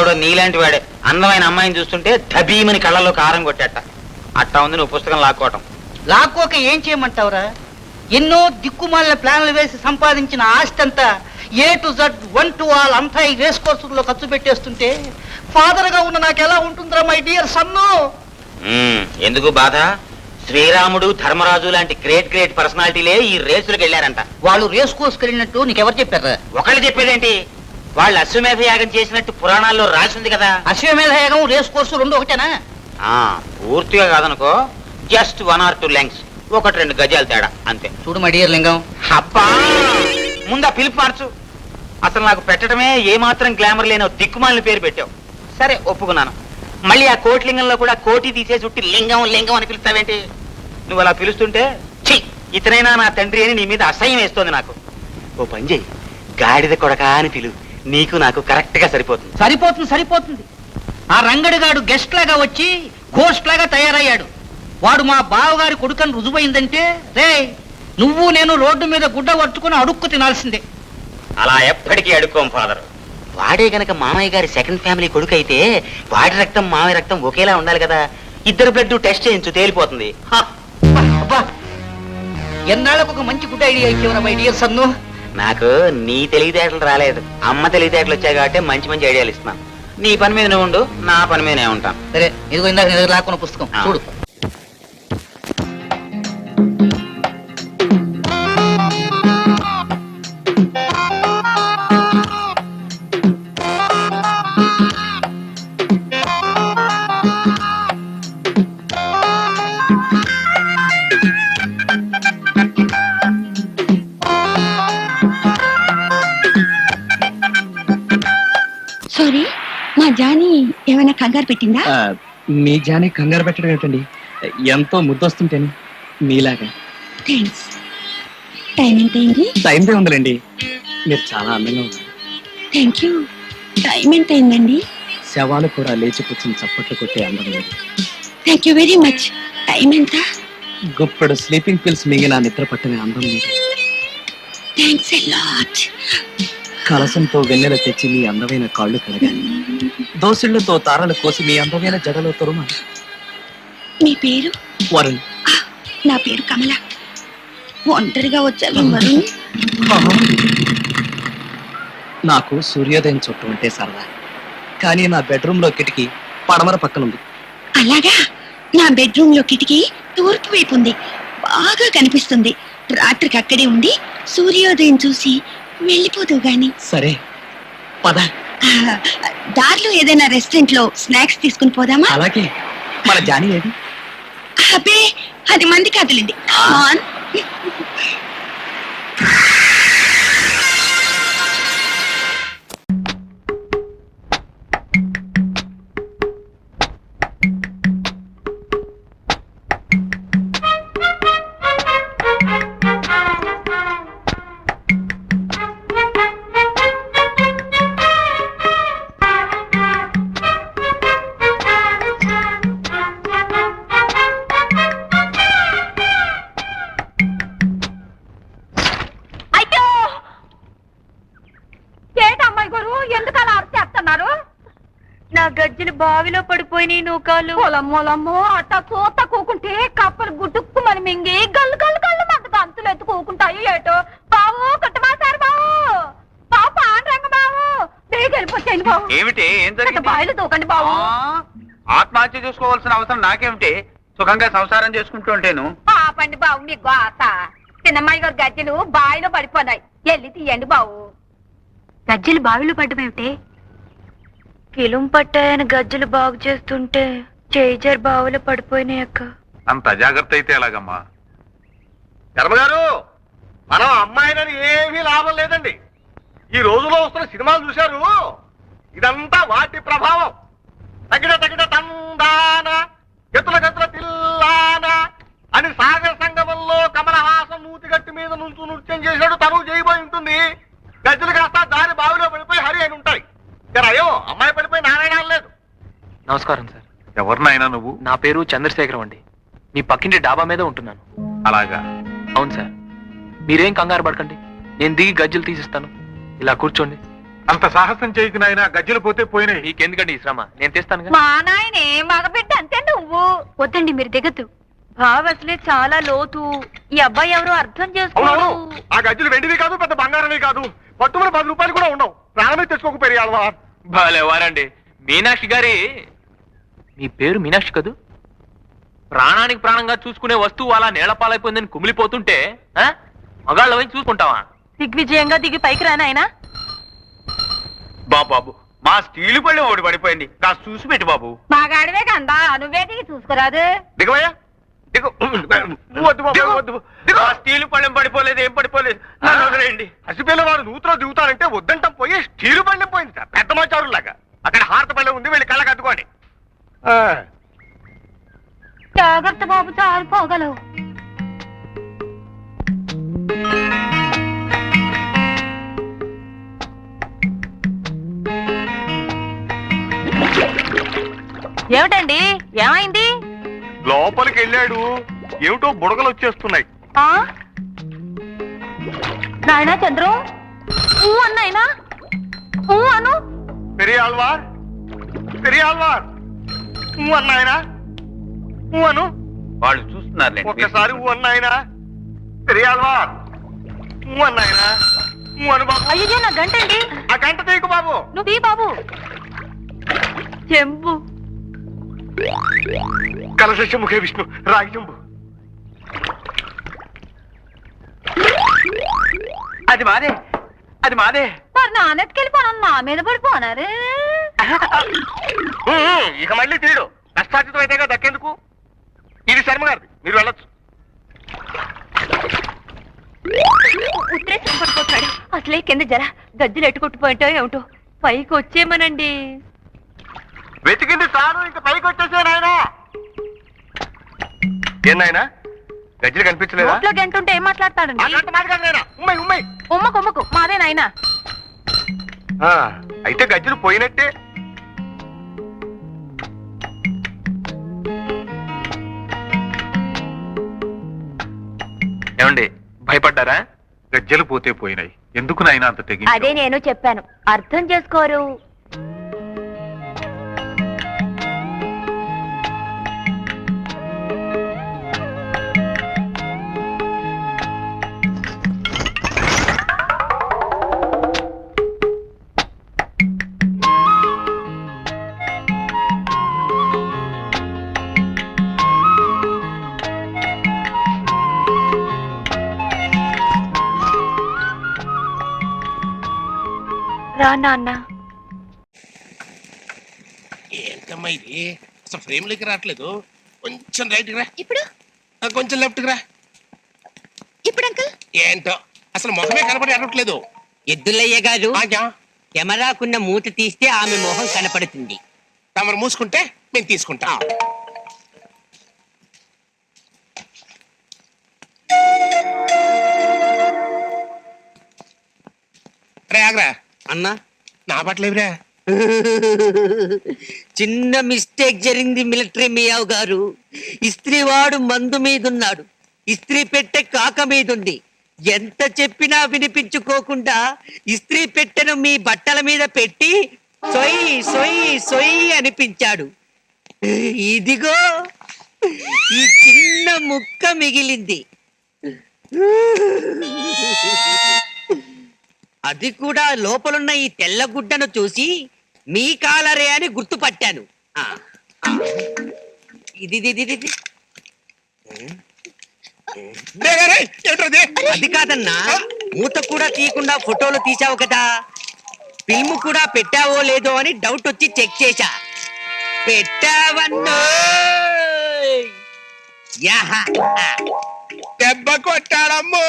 ఎవడో నీలాంటి వాడే అందమైన అమ్మాయిని చూస్తుంటే ధబీమని కళ్ళలో కారం కొట్టేట. అట్టా ఉంది నువ్వు పుస్తకం లాక్కోవటం. లాక్కోక ఏం చేయమంటావురా? ఎన్నో దిక్కుమాలిన ప్లాన్లు వేసి సంపాదించిన ఆస్తి అంతా A to Z 1 to all అంతా ఈ రేస్ కోర్సుల్లో ఖర్చు పెట్టేస్తుంటే ఫాదర్ గా ఉన్న నాకు ఎలా ఉంటుందిరా మై డియర్ సన్ను? ఎందుకు బాధ? శ్రీరాముడు ధర్మరాజు లాంటి గ్రేట్ గ్రేట్ పర్సనాలిటీలే ఈ రేసులకు వెళ్ళారంట. వాళ్ళు రేస్ కోర్సుకు వెళ్ళినట్టు నీకెవరు చెప్పారా? ఒకళ్ళు చెప్పేదేంటి, వాళ్ళు అశ్వమేధ యాగం చేసినట్టు పురాణాల్లో రాసింది కదా. అశ్వమేధ యాగం రేస్ కోర్సు రెండు ఒకటేనా? పూర్తిగా కాదనుకో, జస్ట్ 1 or 2 lengths, 1-2 గజాలు తేడా అంతే. చూడు మై డియర్ లింగం, అబ్బా ముందా పిలుపు మార్చు. అసలు నాకు పెట్టడమే ఏమాత్రం గ్లామర్ లేనో దిక్కుమాలిన పేరు పెట్టావు. సరే ఒప్పుకున్నాను. మళ్ళీ ఆ కోటిలింగంలో కూడా కోటి తీసేసి ఉట్టి లింగం లింగం అని పిలుస్తావేంటి? నువ్వు అలా పిలుస్తుంటే ఛీ ఇతనైనా నా తండ్రి అని నీ మీద అసహ్యం వేస్తోంది నాకు. ఓ పని చెయ్యి, గాడిద కొడకా అని పిలు. నీకు నాకు కరెక్ట్ గా సరిపోతుంది. సరిపోతుంది. ఆ రంగడిగాడు గెస్ట్ లాగా వచ్చి గోస్ట్ లాగా తయారయ్యాడు. వాడు మా బావగారి కొడుకని రుజువైందంటే రే నువ్వు నేను రోడ్డు మీద గుడ్డ పట్టుకుని అడుక్కు తినాల్సిందే. అలా ఎప్పటికీ అడుక్కోం ఫాదర్. వాడే గనక మామయ్య గారి సెకండ్ ఫ్యామిలీ కొడుకు అయితే వాడి రక్తం మామయ్య రక్తం ఒకేలా ఉండాలి కదా. ఇద్దరు బ్లడ్ టెస్ట్ చేయించు, తేలిపోతుంది. ఎన్నాళ్ళకు ఒక మంచి గుడ్ ఐడియా ఇచ్చేవరా మై డియర్ సన్ను. నాకు నీ తెలివితేటలు రాలేదు, అమ్మ తెలివితేటలు వచ్చాయి కాబట్టి మంచి మంచి ఐడియాలు ఇస్తున్నాను. నీ పని మీద నువ్వు ఉండు, నా పని మీద నేను ఉంటాను. సరే ఇదిగో ఇందాక నీ దగ్గర లాక్కున్న పుస్తకం చూడు. సారీ, మా జానీ ఏమైనా కంగారు పెట్టిందా? మీ జానీ కంగారు పెట్టడం ఏంటండి, ఎంతో ముద్దొస్తుంటేనే మీలాగా. థ్యాంక్స్. టైం ఎంత అయింది? టైందే ఉందిలేండి, మీరు చాలా అందంగా ఉన్నారు. Thank you. టైం ఎంత అయిందండి? శవాలు కూడా లేచి కూర్చుని చప్పట్లు కొట్టే అందం లేదు. Thank you very much. Time ఎంత? గుప్పుడు స్లీపింగ్ పిల్స్ మింగిన నిద్ర పట్టిన అందం లేదు. Thanks a lot. కలసంతో వెన్నెల తెచ్చి మీ అందమైన కాళ్ళు కడగాలి, దోసిళ్లతో తారలు కోసి మీ అందమైన జడలో తొరుమాలి. మీ పేరు? వరుణ్. నా పేరు కమల. ఒంటరిగా వచ్చావి వరుణ్? నాకు సూర్యోదయం చుట్టూ ఉంటే సరదా, కానీ నా బెడ్రూమ్ లో కిటికీ పడమర పక్కనుంది. అలాగా? నా బెడ్రూమ్ లో కిటికీ తూర్పు వైపు ఉంది, బాగా కనిపిస్తుంది. రాత్రికి అక్కడే ఉండి సూర్యోదయం చూసి వెళ్ళిపోదు గాని. సరే పద. దారిలో ఏదైనా రెస్టారెంట్ లో స్నాక్స్ తీసుకుని పోదామా? అలాగే. మన జానీ ఏది? అబ్బే, అది మంది కాదులేండి. నా గజ్జలు బావిలో పడిపోయినాయి నూకాలు. పొలమ్మోలమ్మో అట్టా చూత కూకుంటే కప్పలు గుడ్డుక్కు మరి మింగి గల్లు గల్లు గల్లు మంట గంతులు ఎత్తు కూకుంటాయి. ఏటో బావు కుట్టమాసారు బావు, బావు పాండ్రంగ బావు, వెళ్ళిపోతాయి బావు. ఏమిటి బావిలో దూకండి బావు. ఆత్మహత్య చేసుకోవాల్సిన అవసరం నాకేమిటి? సుఖంగా సంసారం చేసుకుంటూ ఉంటేను. పాపండి బావు మీ గోత. చిన్నమ్మాయి గారు గజ్జలు బావిలో పడిపోయినాయి, వెళ్ళి తీయండి బావు. గజ్జలు బావిలో పడ్డమేమిటి? కిలుం పట్టాయని గజ్జలు బాగు చేస్తుంటే చేజర్ బావులో పడిపోయినాయి అక్క. అంత అజాగ్రత్త అయితే ఎలాగమ్మా? ధర్మగారు, మనం అమ్మాయినని ఏమీ లాభం లేదండి. ఈ రోజులో వస్తున్న సినిమాలు చూశారు, ఇదంతా వాటి ప్రభావం. తగిన తగిన తందాన గతుల గతుల తిల్లాన అని సాగర సంగమంలో కమలహాసం నూతిగట్టి మీద నుంచి నృత్యం చేశాడు. తను చేయబోయి ఉంటుంది. గజ్జలు కాస్త దారి బావిలో పడిపోయి హరి అని ఉంటాయి. అయ్యో, అమ్మాయి పడిపోయి నారాయణ లేదు. నమస్కారం సార్. ఎవరినైనా నువ్వు? నా పేరు చంద్రశేఖరం అండి. మీ పక్కింటి డాబా మీద ఉంటున్నాను. అలాగా? అవును సార్. మీరేం కంగారు పడకండి, నేను దిగి గజ్జలు తీసిస్తాను. ఇలా కూర్చోండి. అంత సాహసం చేయకు నాయన, గజ్జలు పోతే పోయినాయి. మీకెందుకండి ఈ శ్రమ, నేను తెస్తాను. మా నాయనే మగబిడ్డ అంతే నువ్వు. వద్దండి మీరు దిగద్దు. బావ అసలే చాలా లోతు. ఈ అబ్బాయి ఎవరో అర్థం చేసుకోరు. అవునవును, ఆ గజ్జలు వెండివి కాదు, పెద్ద బంగారమే కాదు, పట్టుమని 10 రూపాయలు కూడా ఉండవు. ప్రాణమే తెచ్చుకోకపోయి అల్వా. భలేవారండి. మీనాక్షి గారి, మీ పేరు మీనాక్షి కదూ? ప్రాణానికి ప్రాణంగా చూసుకునే వస్తువు అలా నేలపాలైపోయిందని కుమిలిపోతుంటే మగాళ్ళ పోయి చూసుకుంటావా? దిగ్విజయంగా దిగి పైకి రానాయనా. బాబు మా స్టీలు పళ్ళెం ఒకటి పడిపోయింది, కాస్త చూసి పెట్టు బాబు. బాగాడివే కందా, నువ్వే దిగి చూసుకురాదు. దిగవయ్యా, దిగు. వద్దు బాబు, వద్దు. దిగు. ఆ స్టీలు పళ్ళెం పడిపోలేదు, ఏం పడిపోలేదు, నన్ను వదిలేయండి. హసిపిల్ల వారు నూతులో దిగుతారంటే వద్దంటాం, పోయి స్టీలు పళ్ళెం పోయింది సార్, పెద్ద మాచారులాగా. అక్కడ హారత పళ్ళెం ఉంది, వెళ్ళి కళ్ళకి అద్దుకోండి. జాగ్రత్త బాబు, చాలిపోగలవు. ఏమిటండి, ఏమైంది? లోపలికి వెళ్ళాడు, ఏమిటో బుడగలు వచ్చేస్తున్నాయి. నాయనా చంద్రం, అన్నాయనా అను. పెరియాల్వార్, పెరియాల్వార్ అన్నాయనా, అను. వాళ్ళు చూస్తున్నారు. ఒక్కసారి అన్నాయనా, పెరియాల్వార్ అన్నాయనా, అను బాబు. అయ్యో నా గంటండి. ఆ గంట తీయకు బాబు. నువ్వు తీ బాబు. చెంబు. కలశ ముఖే విష్ణు, రాగి చెంబు. అది మాదే, అది మాదే. మరి నాన్నెత్తుకెళ్ళిపోను, నా మీద పడిపోనారు. ఇక మళ్ళీ తీయడు, కష్టార్జితం అయితేగా దక్కేందుకు. ఇది శర్మ గారిది, మీరు వెళ్ళొచ్చు. ఉత్తరేసి పడిపోతాడు. అసలే కింద జర గజ్జలు ఎట్టుకొట్టుపోయింటో ఏమిటో. పైకి వచ్చేమనండి. వెతికింది సారు, ఇంక పైకి వచ్చేసే నాయనా. ఏం నాయనా, గజ్జలు కనిపించలేదా? నోట్లో గంటుంటే ఏం మాట్లాడతాడండి? ఉమ్మై ఉమ్మై. ఉమ్మకు మాదే నాయనా. అయితే గజ్జలు పోయినట్టే. ఏమండి, భయపడ్డారా? గజ్జలు పోతే పోయినాయి, ఎందుకు నాయనా అంత తెగి? అదే నేను చెప్పాను, అర్థం చేసుకోరు. రా నాన్న. ఏంటమ్మా ఇది, అసలు ఫ్రేమ్లోకి రావట్లేదు. కొంచెం రైట్కి రా, ఇప్పుడు కొంచెం లెఫ్ట్కి రా. ఇప్పుడు అంకుల్ ఏంటో అసలు మొహమే కనపడి అడగట్లేదు. ఎద్దులయ్య గారు, ఆగా కెమెరాకున్న మూత తీస్తే ఆమె మొహం కనపడుతుంది. తమరు మూసుకుంటే మేము తీసుకుంటాం. రే ఆగ్రా అన్నా, నా బట్టలేవిరా. చిన్న మిస్టేక్ జరిగింది మిలిటరీ మియావ్ గారు. ఇస్త్రీ వాడు మందు మీదున్నాడు, ఇస్త్రీ పెట్టె కాక మీదుంది. ఎంత చెప్పినా వినిపించుకోకుండా ఇస్త్రీ పెట్టెను మీ బట్టల మీద పెట్టి సొయ్ సొయ్ సొయ్ అనిపించాడు. ఇదిగో ఈ చిన్న ముక్క మిగిలింది. అది కూడా లోపలున్న ఈ తెల్ల గుడ్డను చూసి మీ కాలరే అని గుర్తుపట్టాను. ఇది అది కాదన్నా, మూత కూడా తీయకుండా ఫోటోలు తీసావు కదా, ఫిల్మ్ కూడా పెట్టావో లేదో అని డౌట్ వచ్చి చెక్ చేశా. పెట్టావన్నో. దెబ్బ కొట్టాడమ్మో.